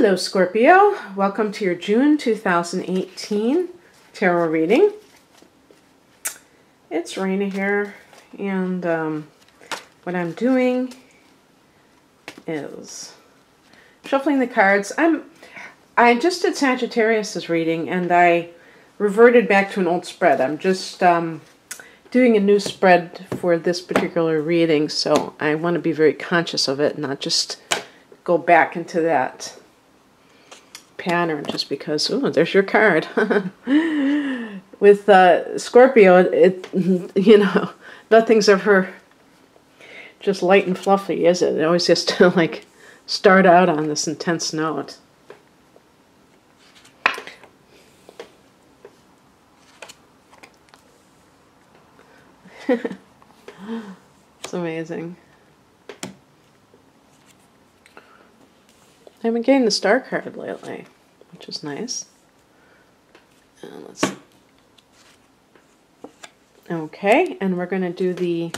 Hello Scorpio, welcome to your June 2018 tarot reading. It's raining here and what I'm doing is shuffling the cards. I just did Sagittarius's reading and I reverted back to an old spread. I'm just doing a new spread for this particular reading, so I want to be very conscious of it, not just go back into that pattern just because, oh, there's your card. With Scorpio, you know, nothing's ever just light and fluffy, is it? It always has to, like, start out on this intense note. It's amazing. I've been getting the star card lately, which is nice. Let's see. Okay, and we're going to do the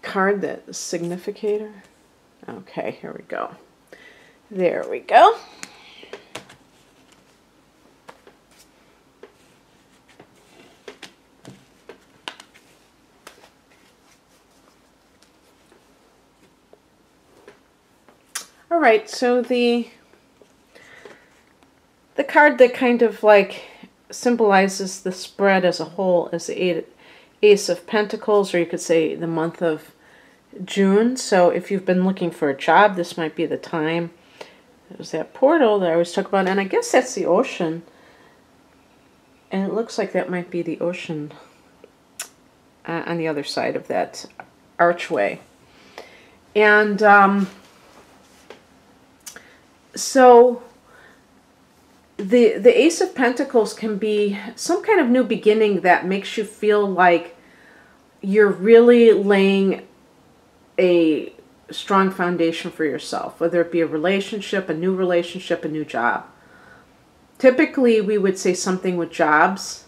card, that significator. Okay, here we go. There we go. All right, so the card that kind of like symbolizes the spread as a whole is the Ace of Pentacles, or you could say the month of June. So if you've been looking for a job, this might be the time. There's that portal that I always talk about, and I guess that's the ocean. And it looks like that might be the ocean on the other side of that archway. And so the Ace of Pentacles can be some kind of new beginning that makes you feel like you're really laying a strong foundation for yourself, whether it be a relationship, a new job. Typically, we would say something with jobs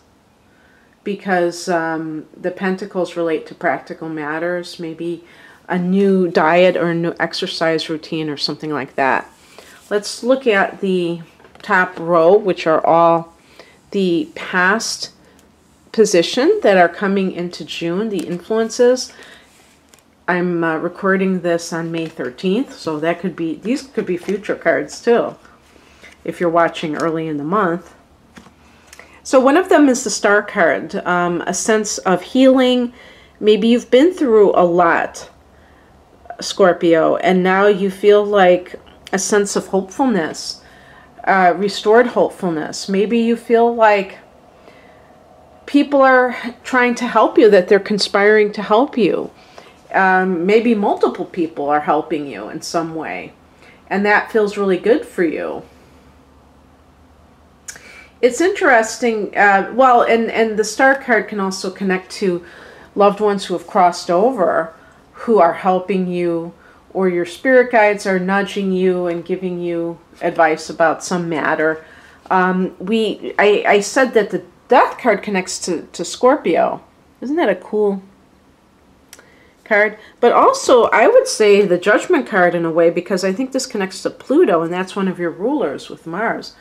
because the Pentacles relate to practical matters, maybe a new diet or a new exercise routine or something like that. Let's look at the top row, which are all the past position that are coming into June, the influences. I'm recording this on May 13th, so that could be, these could be future cards too, if you're watching early in the month. So one of them is the Star card, a sense of healing. Maybe you've been through a lot, Scorpio, and now you feel like a sense of hopefulness, restored hopefulness. Maybe you feel like people are trying to help you, that they're conspiring to help you. Maybe multiple people are helping you in some way, and that feels really good for you. It's interesting, well, and the Star card can also connect to loved ones who have crossed over, who are helping you, or your spirit guides are nudging you and giving you advice about some matter. I said that the Death card connects to Scorpio. Isn't that a cool card? But also, I would say the Judgment card in a way, because I think this connects to Pluto, and that's one of your rulers with Mars.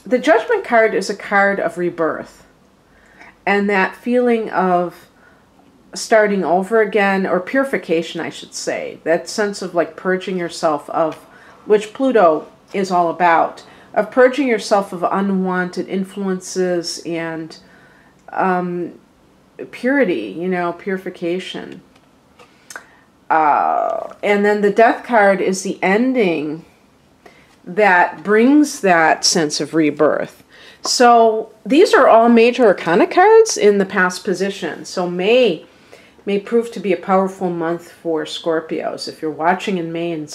The Judgment card is a card of rebirth, and that feeling of starting over again, or purification, I should say. That sense of like purging yourself of, which Pluto is all about, of purging yourself of unwanted influences and purity, you know, purification. And then the Death card is the ending that brings that sense of rebirth. So these are all major arcana cards in the past position. So May prove to be a powerful month for Scorpios. If you're watching in May and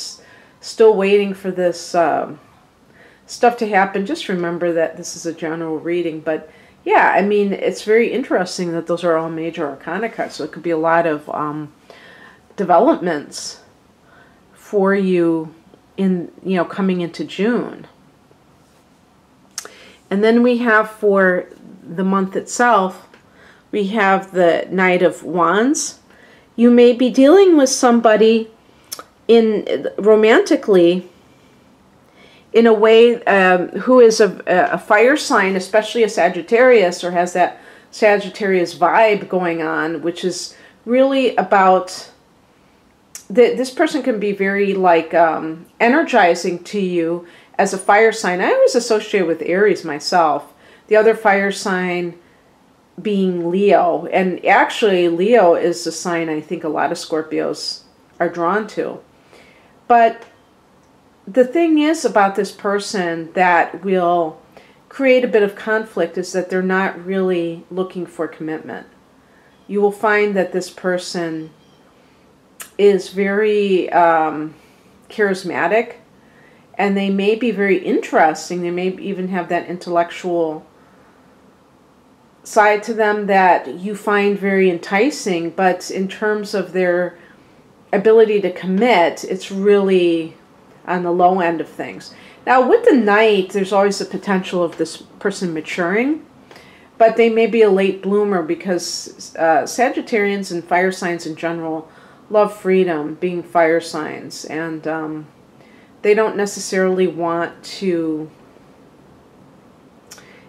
still waiting for this stuff to happen, just remember that this is a general reading. But yeah, I mean, it's very interesting that those are all major arcana cards. So it could be a lot of developments for you in, you know, coming into June. And then we have, for the month itself, we have the Knight of Wands. You may be dealing with somebody romantically in a way, who is a fire sign, especially a Sagittarius, or has that Sagittarius vibe going on, which is really about, this person can be very like energizing to you as a fire sign. I always associate with Aries myself. The other fire sign being Leo. And actually, Leo is a sign I think a lot of Scorpios are drawn to. But the thing is about this person that will create a bit of conflict is that they're not really looking for commitment. You will find that this person is very charismatic, and they may be very interesting. They may even have that intellectual side to them that you find very enticing, but in terms of their ability to commit, it's really on the low end of things. Now, with the Knight, there's always the potential of this person maturing, but they may be a late bloomer because Sagittarians and fire signs in general love freedom, being fire signs, and they don't necessarily want to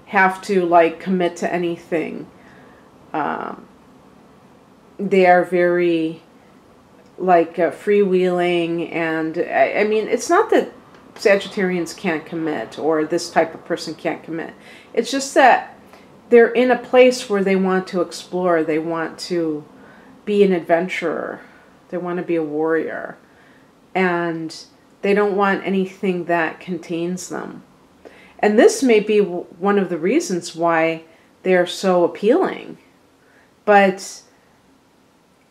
have to like commit to anything. They are very like freewheeling, and I mean, it's not that Sagittarians can't commit or this type of person can't commit. It's just that they're in a place where they want to explore. They want to be an adventurer. They want to be a warrior. And they don't want anything that contains them. And this may be one of the reasons why they're so appealing. But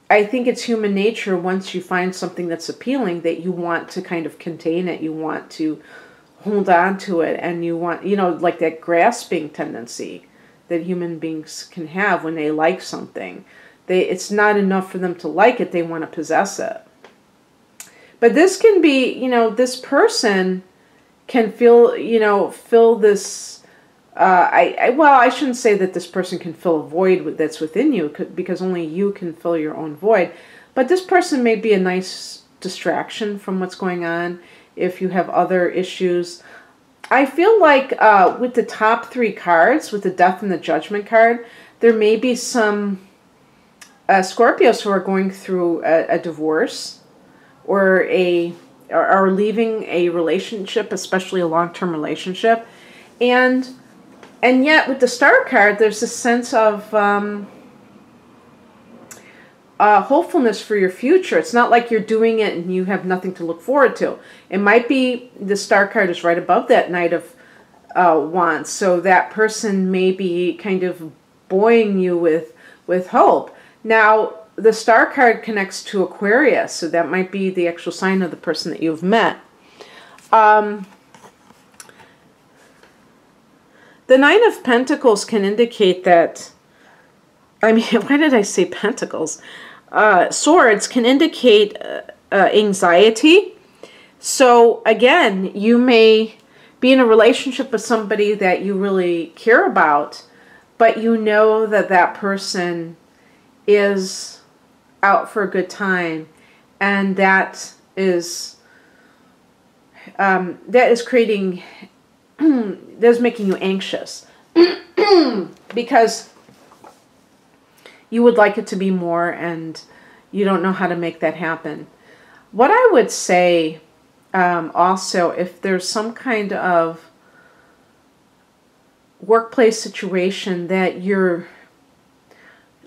I think it's human nature, once you find something that's appealing, that you want to kind of contain it. You want to hold on to it, and you want, you know, like that grasping tendency that human beings can have when they like something. It's not enough for them to like it, they want to possess it. But this can be, you know, this person can feel, you know, fill this, well, I shouldn't say that this person can fill a void that's within you, because only you can fill your own void. But this person may be a nice distraction from what's going on if you have other issues. I feel like with the top three cards, with the Death and the Judgment card, there may be some Scorpios who are going through a divorce, or are leaving a relationship, especially a long-term relationship. And yet, with the Star card, there's a sense of hopefulness for your future. It's not like you're doing it and you have nothing to look forward to. It might be the Star card is right above that Knight of Wands, so that person may be kind of buoying you with hope. Now, the Star card connects to Aquarius, so that might be the actual sign of the person that you've met. The Nine of Pentacles can indicate that, I mean, why did I say Pentacles? Swords can indicate anxiety. So again, you may be in a relationship with somebody that you really care about, but you know that that person is out for a good time, and that is creating, that's making you anxious because you would like it to be more, and you don't know how to make that happen. What I would say also, if there's some kind of workplace situation that you're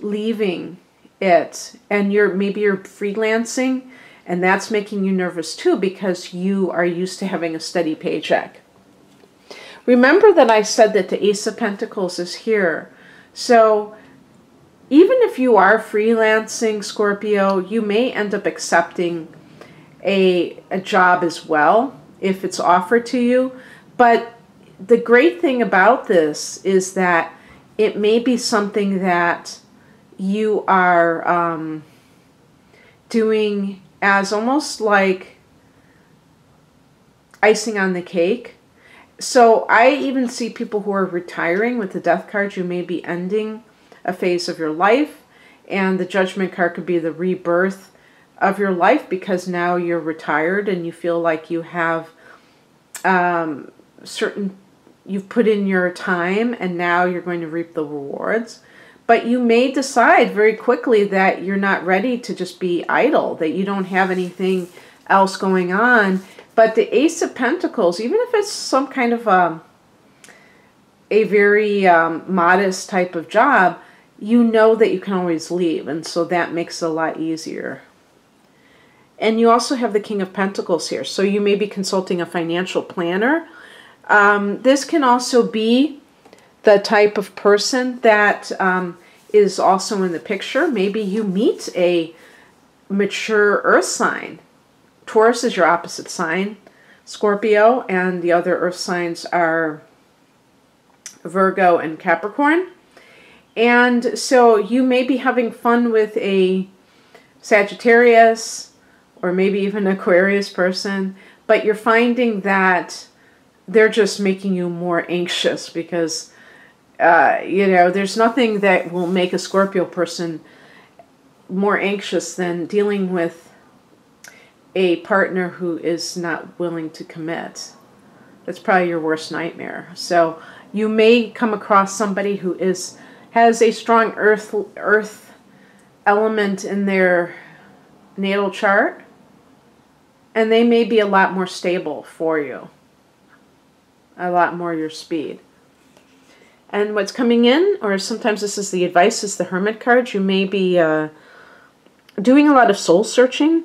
leaving it, and maybe you're freelancing, and that's making you nervous too, because you are used to having a steady paycheck. Remember that I said that the Ace of Pentacles is here. So even if you are freelancing, Scorpio, you may end up accepting a job as well if it's offered to you. But the great thing about this is that it may be something that you are doing as almost like icing on the cake. So I even see people who are retiring with the Death card. You may be ending a phase of your life, and the Judgment card could be the rebirth of your life, because now you're retired and you feel like you have certain, you've put in your time and now you're going to reap the rewards. But you may decide very quickly that you're not ready to just be idle, that you don't have anything else going on. But the Ace of Pentacles, even if it's some kind of a very modest type of job, you know that you can always leave. And so that makes it a lot easier. And you also have the King of Pentacles here. So you may be consulting a financial planner. This can also be the type of person that is also in the picture. Maybe you meet a mature earth sign. Taurus is your opposite sign, Scorpio, and the other earth signs are Virgo and Capricorn. And so you may be having fun with a Sagittarius or maybe even Aquarius person, but you're finding that they're just making you more anxious because, you know, there's nothing that will make a Scorpio person more anxious than dealing with a partner who is not willing to commit. That's probably your worst nightmare. So you may come across somebody who has a strong earth element in their natal chart, and they may be a lot more stable for you, a lot more your speed. And what's coming in, or sometimes this is the advice, is the Hermit card. You may be doing a lot of soul searching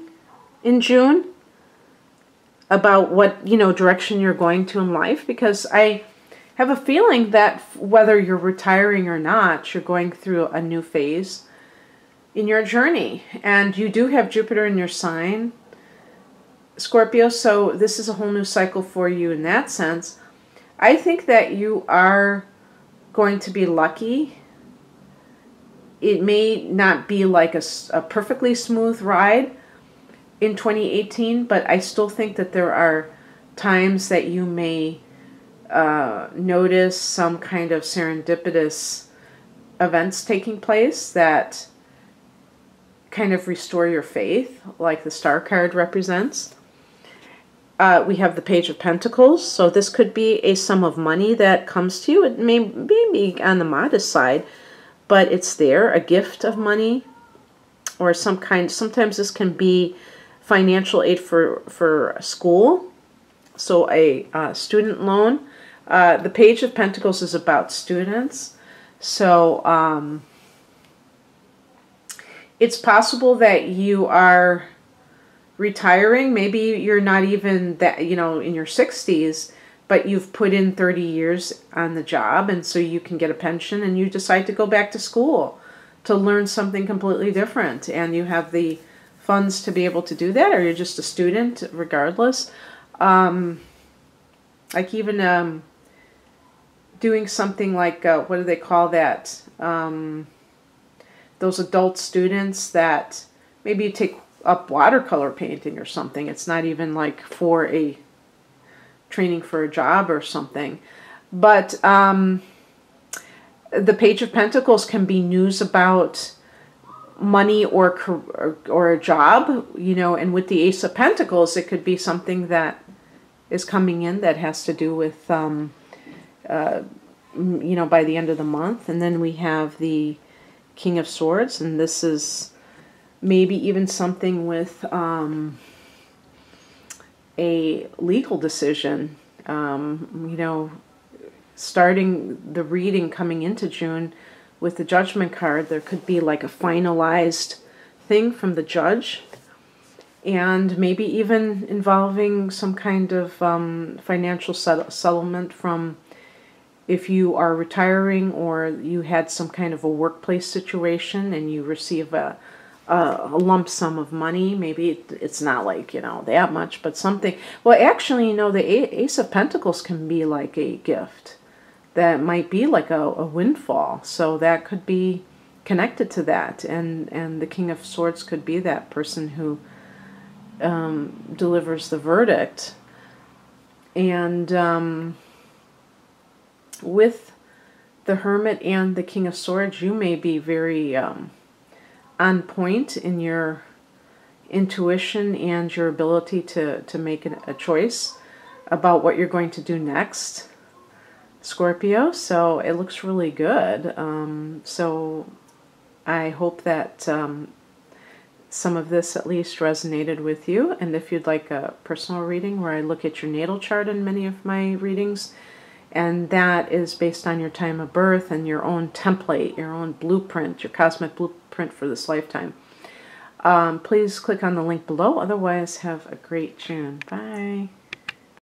in June about what, you know, direction you're going to in life, because I have a feeling that whether you're retiring or not, you're going through a new phase in your journey. And you do have Jupiter in your sign, Scorpio, so this is a whole new cycle for you in that sense. I think that you are going to be lucky. It may not be like a perfectly smooth ride in 2018, but I still think that there are times that you may notice some kind of serendipitous events taking place that kind of restore your faith, like the Star card represents. We have the Page of Pentacles, so this could be a sum of money that comes to you. It may be on the modest side, but it's there, a gift of money or some kind. Sometimes this can be financial aid for school, so a student loan. The Page of Pentacles is about students, so it's possible that you are retiring. Maybe you're not even that, you know, in your 60s, but you've put in 30 years on the job, and so you can get a pension, and you decide to go back to school to learn something completely different, and you have the funds to be able to do that, or you're just a student regardless. Like even doing something like, what do they call that? Those adult students that maybe you take up watercolor painting or something. It's not even like for a training for a job or something. But the Page of Pentacles can be news about money or a job, you know, and with the Ace of Pentacles, it could be something that is coming in that has to do with, you know, by the end of the month. And then we have the King of Swords, and this is maybe even something with a legal decision. You know, starting the reading coming into June with the Judgment card, there could be like a finalized thing from the judge, and maybe even involving some kind of financial settlement from if you are retiring or you had some kind of a workplace situation and you receive a lump sum of money. Maybe it's not like, you know, that much, but something. Well, actually, you know, the Ace of Pentacles can be like a gift that might be like a windfall. So that could be connected to that. And the King of Swords could be that person who delivers the verdict. And with the Hermit and the King of Swords, you may be very on point in your intuition and your ability to make a choice. about what you're going to do next, Scorpio. So it looks really good. So I hope that some of this at least resonated with you. And if you'd like a personal reading where I look at your natal chart in many of my readings, and that is based on your time of birth and your own template, your own blueprint, your cosmic blueprint for this lifetime, please click on the link below. Otherwise, have a great June. Bye.